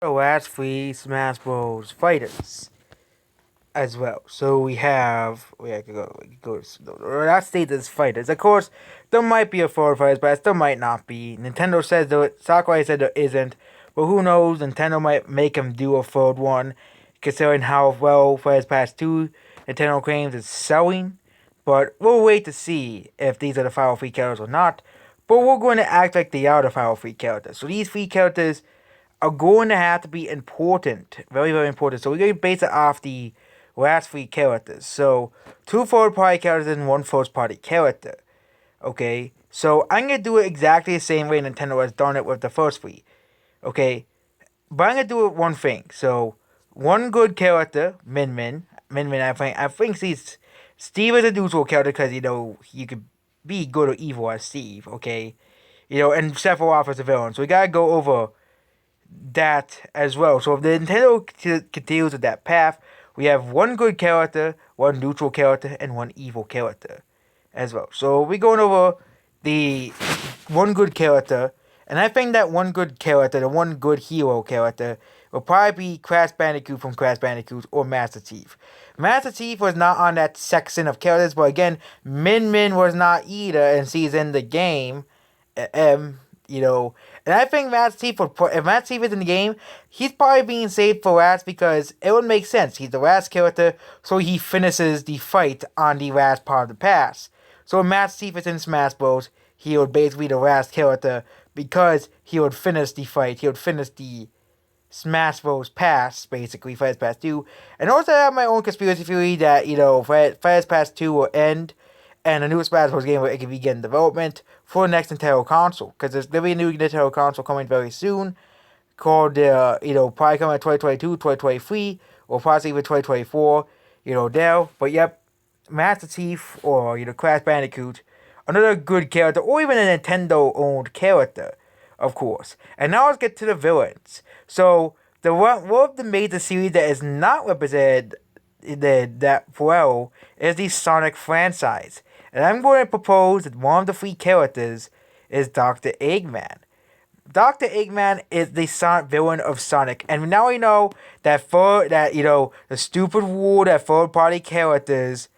The last three Smash Bros. Fighters as well. So we could go that state as fighters. Of course, there might be a four fighters, but there might not be. Nintendo says there, Sakurai said there isn't, but who knows? Nintendo might make him do a third one, considering how well Fighters Pass 2 Nintendo claims is selling. But we'll wait to see if these are the final three characters or not. But we're going to act like they are the final three characters. So these three characters are going to have to be important, very very important. So we're going to base it off the last three characters. So two third party characters and one first party character. Okay, so I'm gonna do it exactly the same way Nintendo has done it with the first three. Okay, but I'm gonna do it one thing. So one good character, Min Min. I think Steve is a neutral character because you could be good or evil as Steve. Okay, and several offers a villain. So we gotta go over that as well. So if the Nintendo continues with that path, we have one good character, one neutral character, and one evil character as well. So we're going over the one good character, and I think that one good character, the one good hero character, will probably be Crash Bandicoot from Crash Bandicoot or Master Chief. Master Chief was not on that section of characters, but again, Min Min was not either, and she's in the game. You know, and I think Matt Steve would if Matt Steve is in the game, he's probably being saved for last because it would make sense. He's the last character, so he finishes the fight on the last part of the pass. So when Matt Steve is in Smash Bros, he would basically be the last character because he would finish the fight. He would finish the Smash Bros. Pass, basically, Fighters Pass 2. And also I have my own conspiracy theory that, Fighters Pass 2 will end and a new Smash Bros. Game where it can begin development for the next Nintendo console. Because there's going to be a new Nintendo console coming very soon called, probably coming in 2022, 2023, or possibly even 2024, there. But yep, Master Chief or, Crash Bandicoot, another good character, or even a Nintendo-owned character, of course. And now let's get to the villains. So, the one of the major series that is not represented that well is the Sonic franchise. And I'm going to propose that one of the three characters is Dr. Eggman. Dr. Eggman is the villain of Sonic, and now we know that the stupid rule that third party characters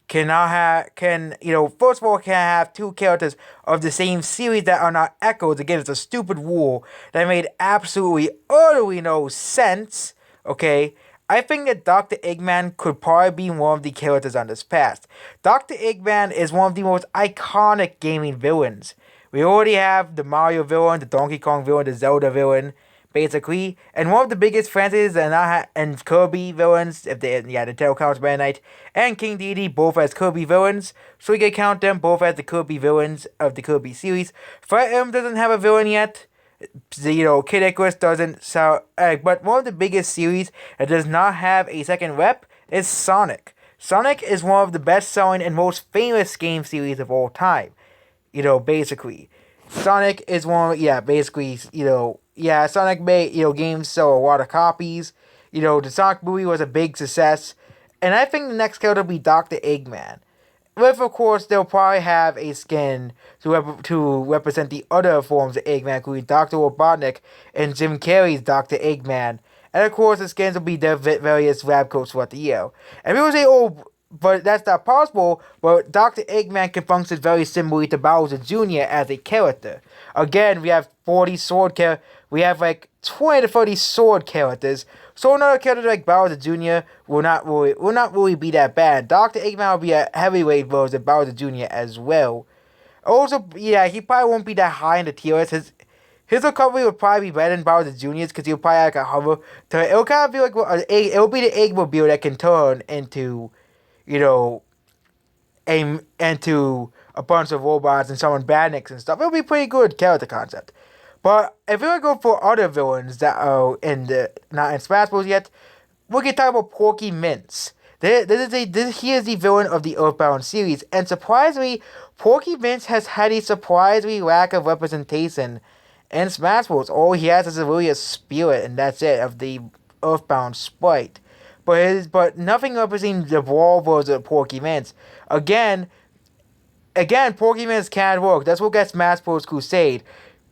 first of all can have two characters of the same series that are not echoes. Again, it's a stupid rule that made absolutely utterly no sense. Okay, I think that Dr. Eggman could probably be one of the characters on this path. Dr. Eggman is one of the most iconic gaming villains. We already have the Mario villain, the Donkey Kong villain, the Zelda villain, basically, and one of the biggest franchises and Kirby villains, the Nintendo counts Meta Knight and King Dedede, both as Kirby villains, so we can count them both as the Kirby villains of the Kirby series. Fire Emblem doesn't have a villain yet. Kid Icarus doesn't sound, but one of the biggest series that does not have a second rep is Sonic. Sonic is one of the best-selling and most famous game series of all time. Basically, Sonic is Sonic made, games sell a lot of copies. The Sonic movie was a big success, and I think the next character will be Dr. Eggman. With, of course, they'll probably have a skin to represent the other forms of Eggman, including Dr. Robotnik and Jim Carrey's Dr. Eggman. And, of course, the skins will be their various lab coats throughout the year. And people say, oh, but that's not possible. But Dr. Eggman can function very similarly to Bowser Jr. as a character. Again, we have 40 we have like 20 to 30 sword characters. So another character like Bowser Jr. will not really be that bad. Dr. Eggman will be a heavyweight version of Bowser Jr. as well. Also, he probably won't be that high in the tier list. His recovery would probably be better than Bowser Jr.'s because he'll probably like a hover. It'll kind of be like it'll be the Eggmobile that can turn into, into a bunch of robots and summon badniks and stuff. It'll be pretty good character concept. But if we're going to go for other villains that are not in Smash Bros. Yet, we can talk about Porky Mince. He is the villain of the Earthbound series, and surprisingly, Porky Mince has had a surprisingly lack of representation in Smash Bros. All he has is really a spirit, and that's it, of the Earthbound sprite. But nothing representing the Brawl version of Porky Mince. Again, Porky Mince can't work. That's what gets Smash Bros. Crusade.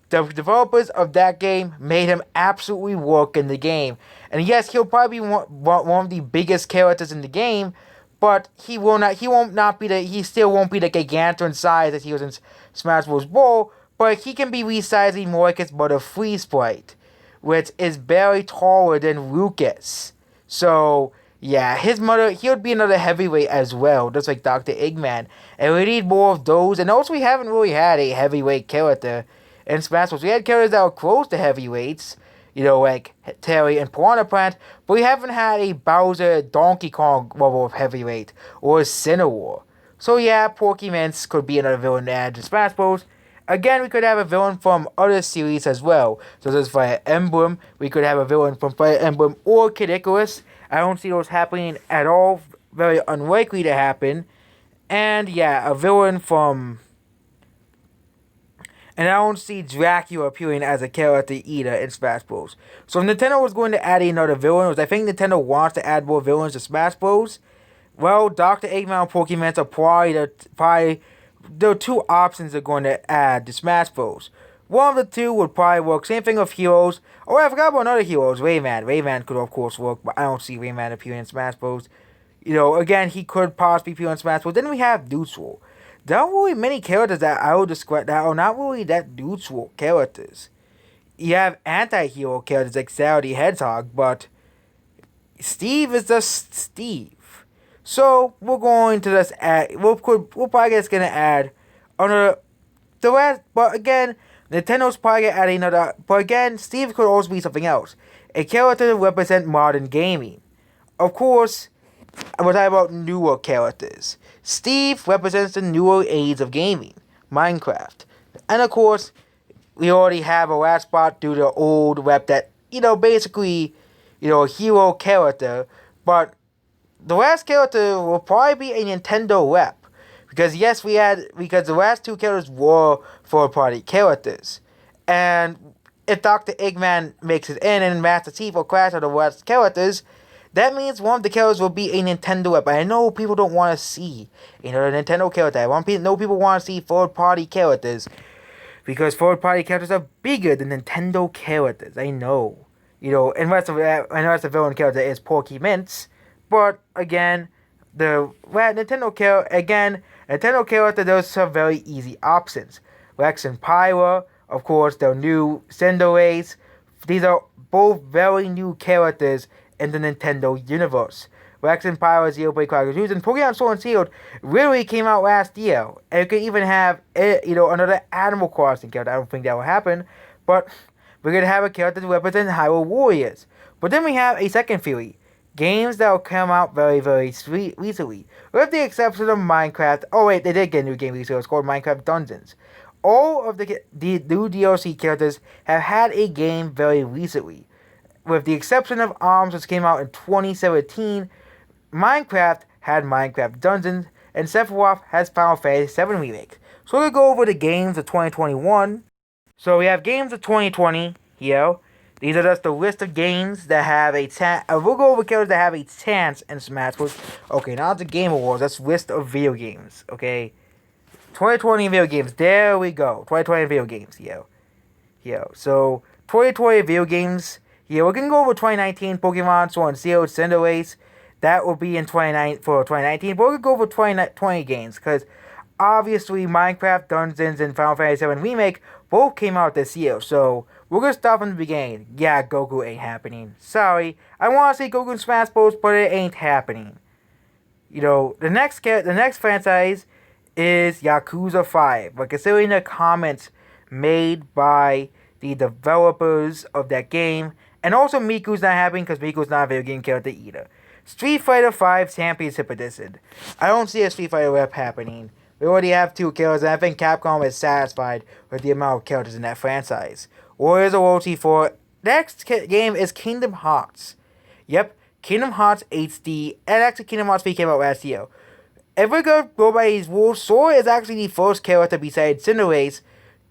the developers of that game made him absolutely work in the game. And yes, he'll probably be one of the biggest characters in the game, but he won't not be he still won't be the gargantuan size that he was in Smash Bros. Brawl, but he can be resizing more like his brother Free Sprite, which is barely taller than Lucas. So, yeah, he would be another heavyweight as well, just like Dr. Eggman. And we need more of those, and also we haven't really had a heavyweight character in Smash Bros. We had characters that were close to heavyweights, like Terry and Piranha Plant, but we haven't had a Bowser Donkey Kong level of heavyweight, or a Cinnamon. So yeah, Porky Mints could be another villain to add to Smash Bros. Again, we could have a villain from other series as well. So there's Fire Emblem, we could have a villain from Fire Emblem or Kid Icarus. I don't see those happening at all, very unlikely to happen. And yeah, a villain from... And I don't see Dracula appearing as a character either in Smash Bros. So if Nintendo was going to add another villain, which I think Nintendo wants to add more villains to Smash Bros., well, Dr. Eggman and Pokemon are probably the two options they're going to add to Smash Bros. One of the two would probably work. Same thing with heroes. Oh, I forgot about another heroes, Rayman. Rayman could of course work, but I don't see Rayman appearing in Smash Bros. Again, he could possibly appear in Smash Bros. Then we have Neutral. There aren't really many characters that I would describe that are not really that neutral characters. You have anti-hero characters like Sarah the Hedgehog, but Steve is just Steve. So we're going to just add. We're probably just gonna add another. The rest, but again, Nintendo's probably gonna add another. But again, Steve could also be something else. A character to represent modern gaming. Of course, we're talking about newer characters. Steve represents the newer age of gaming, Minecraft. And of course, we already have a last spot due to the old rep that, basically, a hero character. But the last character will probably be a Nintendo rep. Because because the last two characters were third-party characters. And if Dr. Eggman makes it in and Master Chief or Crash are the last characters, that means one of the characters will be a Nintendo rep. I know people don't want to see, the Nintendo character. I know people want to see third-party characters. Because third-party characters are bigger than Nintendo characters. I know. Unless the villain character is Porky Mints. But, again, Nintendo character, those are very easy options. Rex and Pyra, of course, the new Cinderace. These are both very new characters in the Nintendo universe. Rex and Pyra, Xenoblade Chronicles, and Pokemon Sword and Shield really came out last year. And it could even have, another Animal Crossing character. I don't think that will happen, but we're going to have a character to represent Hyrule Warriors. But then we have a second theory. Games that will come out very, very recently. With the exception of Minecraft. Oh wait, they did get a new game recently. It's called Minecraft Dungeons. All of the new DLC characters have had a game very recently. With the exception of ARMS, which came out in 2017, Minecraft had Minecraft Dungeons, and Sephiroth has Final Fantasy VII Remake. So we're going to go over the games of 2021. So we have games of 2020 here. These are just the list of games that have a chance. We'll go over characters that have a chance in Smash Bros. Okay, now the Game Awards. That's list of video games. Okay, 2020 video games. There we go. 2020 video games. Here. So 2020 video games. Yeah, we're gonna go over 2019 Pokemon Sword and Shield, Cinderace. That will be in 2019. But we're gonna go over 2020 games because obviously Minecraft Dungeons and Final Fantasy VII Remake both came out this year. So we're gonna start from the beginning. Yeah, Goku ain't happening. Sorry, I want to say Goku in Smash Bros, but it ain't happening. The next franchise is Yakuza 5. But considering the comments made by the developers of that game, and also Miku's not happening because Miku's not a video game character either. Street Fighter 5 Championship Edition. I don't see a Street Fighter rep happening. We already have two characters, and I think Capcom is satisfied with the amount of characters in that franchise. Warriors of World 4. Next game is Kingdom Hearts. Yep, Kingdom Hearts HD, and actually Kingdom Hearts 3 came out last year. If we go by these rules, Sora is actually the first character besides Cinderace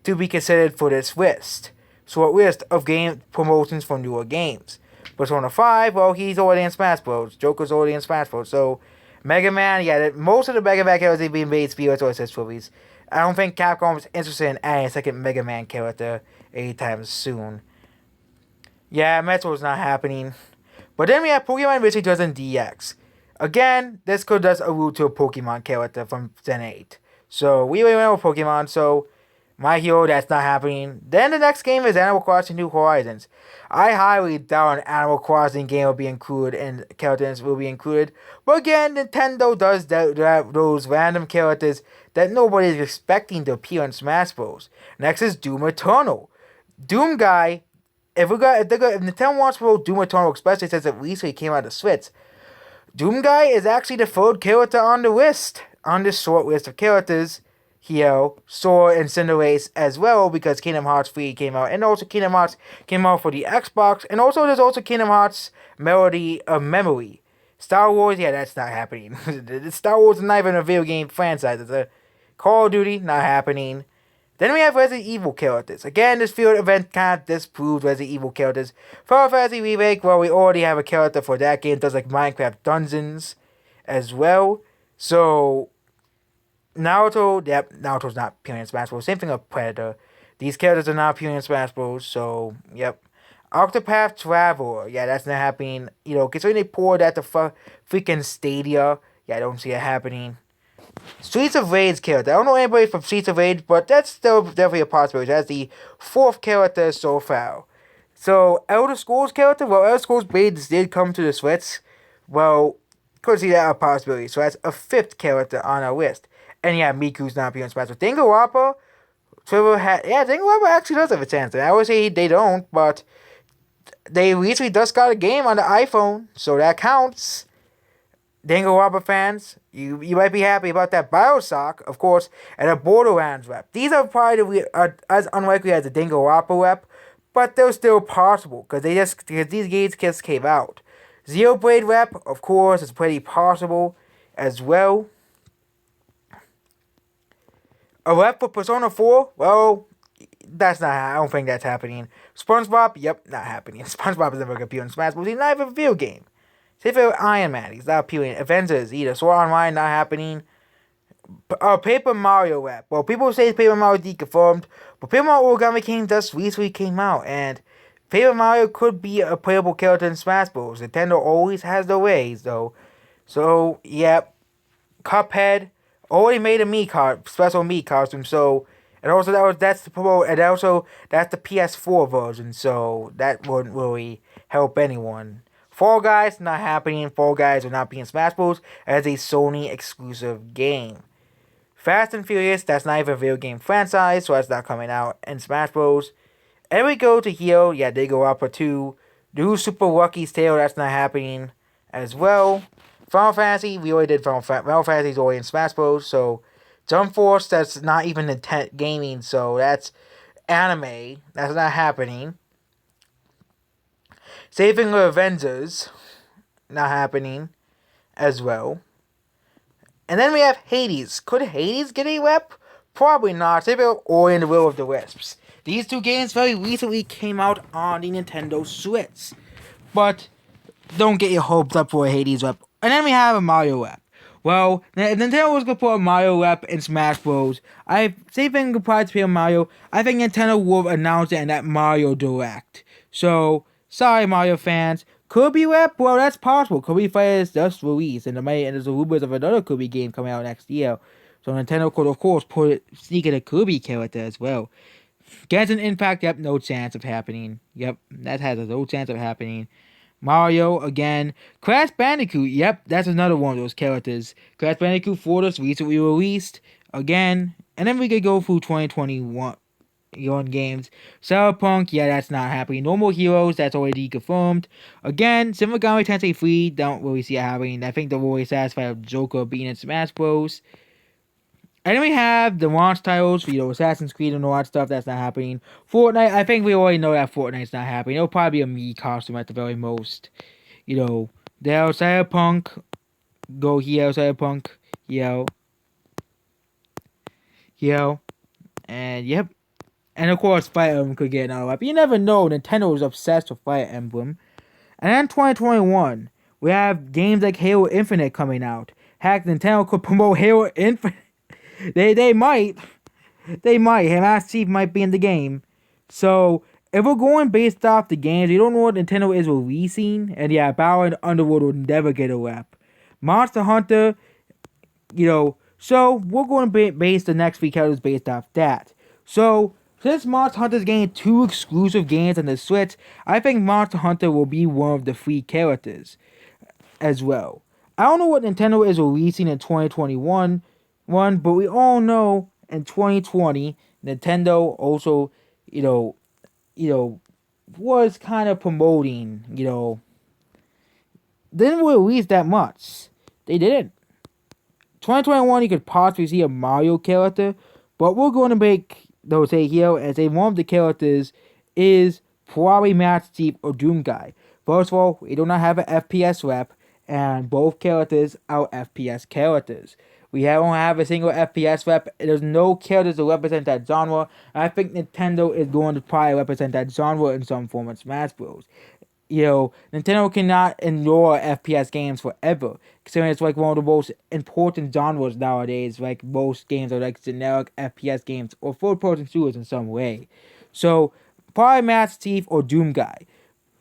to be considered for this list. Short list of game promotions for newer games. Persona 5, well, he's already in Smash Bros. Joker's already in Smash Bros. So, Mega Man, yeah, most of the Mega Man characters have been made Spirit or Assist movies. I don't think Capcom is interested in adding a second Mega Man character anytime soon. Yeah, Metro's not happening. But then we have Pokemon Mystery Dozen DX. Again, this could just allude to a Pokemon character from Gen 8. So we already went with Pokemon, so My Hero, that's not happening. Then the next game is Animal Crossing New Horizons. I highly doubt an Animal Crossing game will be included and characters will be included. But again, Nintendo does those random characters that nobody is expecting to appear in Smash Bros. Next is Doom Eternal. Doom Guy, if Nintendo wants to roll Doom Eternal, especially since it recently came out of Switch, Doom Guy is actually the third character on the list, on this short list of characters. Here, Sora and Cinderace as well, because Kingdom Hearts 3 came out, and also Kingdom Hearts came out for the Xbox, and also there's also Kingdom Hearts Melody of Memory. Star Wars, yeah, that's not happening. Star Wars is not even a video game franchise. It's a Call of Duty, not happening. Then we have Resident Evil characters. Again, this field event kind of disproves Resident Evil characters. Final Fantasy Remake, well, we already have a character for that game. It does like Minecraft Dungeons as well. So, Naruto, yep, Naruto's not appearing in Smash Bros. Same thing with Predator. These characters are not appearing in Smash Bros. So, yep. Octopath Traveler, yeah, that's not happening. You know, considering they poured at the freaking Stadia, yeah, I don't see it happening. Streets of Rage character. I don't know anybody from Streets of Rage, but that's still definitely a possibility. That's the fourth character so far. So, Elder Scrolls character, well, Elder Scrolls Blades did come to the Switch. Well, could see that a possibility. So that's a fifth character on our list. And yeah, Miku's not being Smash. Danganronpa, Danganronpa actually does have a chance. And I would say they don't, but they recently just got a game on the iPhone, so that counts. Danganronpa fans, you might be happy about that. Bioshock, of course, and a Borderlands rep. These are probably as unlikely as the Danganronpa rep, but they're still possible because these games just came out. Xenoblade rep, of course, is pretty possible as well. A rep for Persona 4, well, that's not. I don't think that's happening. Spongebob, yep, not happening. Spongebob is never gonna appear in Smash Bros. He's not even a video game. Same thing with Iron Man, he's not appearing. Avengers, either. Sword Online, not happening. Paper Mario rep. Well, people say Paper Mario deconfirmed, but Paper Mario Origami King just recently came out, and Paper Mario could be a playable character in Smash Bros. Nintendo always has their ways, though. So, yep. Cuphead already made a special Mii costume, so, and also that's the PS4 version, so that wouldn't really help anyone. Fall Guys, not happening. Fall Guys will not be in Smash Bros. As a Sony exclusive game. Fast and Furious, that's not even a video game franchise, so that's not coming out in Smash Bros. And we go to Hero, yeah, they go up for 2. Do Super Lucky's Tale, that's not happening as well. Final Fantasy, we already did Final Fantasy's already in Smash Bros. So, Jump Force, that's not even intent gaming, so that's anime, that's not happening. Saving the Avengers, not happening as well. And then we have Hades. Could Hades get a rep? Probably not. Saving or in the Will of the Wisps. These two games very recently came out on the Nintendo Switch. But don't get your hopes up for a Hades rep. And then we have a Mario rep. Well, if Nintendo was going to put a Mario rep in Smash Bros. Same thing applies to Mario. I think Nintendo will announce it in that Mario Direct. So, sorry, Mario fans. Kirby rep? Well, that's possible. Kirby Fighters just released, and there's rumors of another Kirby game coming out next year. So Nintendo could, of course, sneak in a Kirby character as well. Genshin Impact, yep, no chance of happening. Yep, that has no chance of happening. Mario, again. Crash Bandicoot, yep, that's another one of those characters. Crash Bandicoot 4 just recently released, again. And then we could go through 2021. Games. Cyberpunk, yeah, that's not happening. Normal Heroes, that's already confirmed. Again, Shin Megami Tensei 3, don't really see it happening. I think they're really satisfied with Joker being in Smash Bros. And then we have the launch titles, Assassin's Creed and all that stuff, that's not happening. Fortnite, I think we already know that Fortnite's not happening. It'll probably be a Mii costume at the very most. There's Cyberpunk, go here, Cyberpunk, and yep. And of course, Fire Emblem could get another rep. You never know. Nintendo is obsessed with Fire Emblem. And then 2021, we have games like Halo Infinite coming out. Heck, Nintendo could promote Halo Infinite. They might. They might. Master Chief might be in the game. So if we're going based off the games, we don't know what Nintendo is releasing, and yeah, Battle in Underworld will never get a rep. Monster Hunter, so we're going to base the next three characters based off that. So since Monster Hunter is getting two exclusive games on the Switch, I think Monster Hunter will be one of the three characters as well. I don't know what Nintendo is releasing in 2021, but we all know in 2020 Nintendo also, you know, you know, was kind of promoting, didn't release that much. They didn't. 2021, you could possibly see a Mario character, but we're going to make those say here and say one of the characters is probably Master Chief or Doom Guy. First of all, we do not have an FPS rep, and both characters are FPS characters. We don't have a single FPS rep. There's no characters to represent that genre. I think Nintendo is going to probably represent that genre in some form in Smash Bros. Nintendo cannot endure FPS games forever, considering it's like one of the most important genres nowadays. Like most games are like generic FPS games or third-person shooters in some way. So, probably Master Chief or Doom Guy.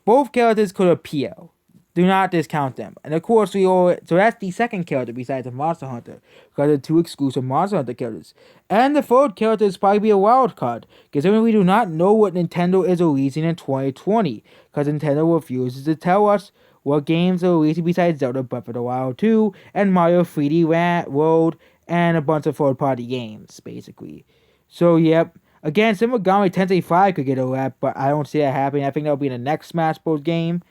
Both characters could appeal. Do not discount them. And of course, so that's the second character besides the Monster Hunter, because of two exclusive Monster Hunter characters. And the third character is probably be a wild card, considering we do not know what Nintendo is releasing in 2020, because Nintendo refuses to tell us what games are releasing besides Zelda Breath of the Wild 2 and Mario 3D World and a bunch of third-party games, basically. So, yep. Again, Shin Megami Tensei 5 could get a rep, but I don't see that happening. I think that'll be in the next Smash Bros. Game,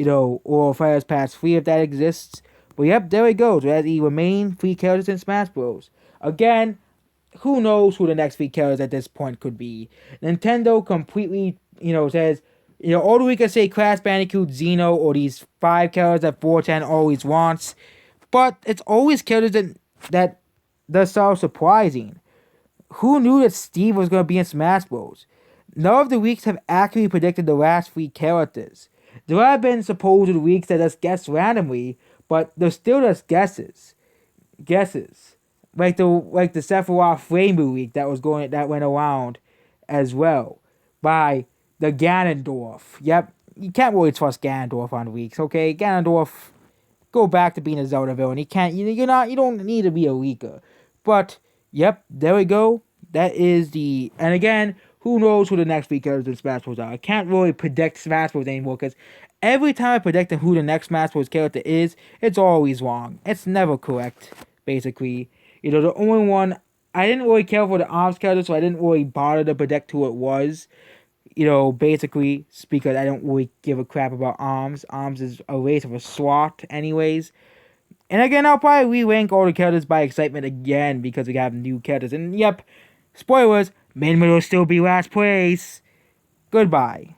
or Fighters Pass 3 if that exists. But yep, there we go. So that's the remaining three characters in Smash Bros. Again, who knows who the next three characters at this point could be. Nintendo completely, says, all we can say Crash Bandicoot, Xeno, or these five characters that 4chan always wants. But it's always characters that sound surprising. Who knew that Steve was going to be in Smash Bros? None of the weeks have accurately predicted the last three characters. There have been supposed weeks that just guessed randomly, but they're still just guesses. Guesses. Like the Sephiroth Rainbow week that went around as well by the Ganondorf. Yep, you can't really trust Ganondorf on weeks, okay? Ganondorf, go back to being a Zelda villain. You can't. You don't need to be a leaker. But yep, there we go. That is the. And again, who knows who the next three characters in Smash Bros. Are? I can't really predict Smash Bros. Anymore because every time I predict who the next Smash Bros. Character is, it's always wrong. It's never correct, basically. The only one. I didn't really care for the ARMS character, so I didn't really bother to predict who it was. Basically, because I don't really give a crap about ARMS. ARMS is a race of a SWAT, anyways. And again, I'll probably re-rank all the characters by excitement again because we have new characters. And yep, spoilers, Min will still be last place. Goodbye.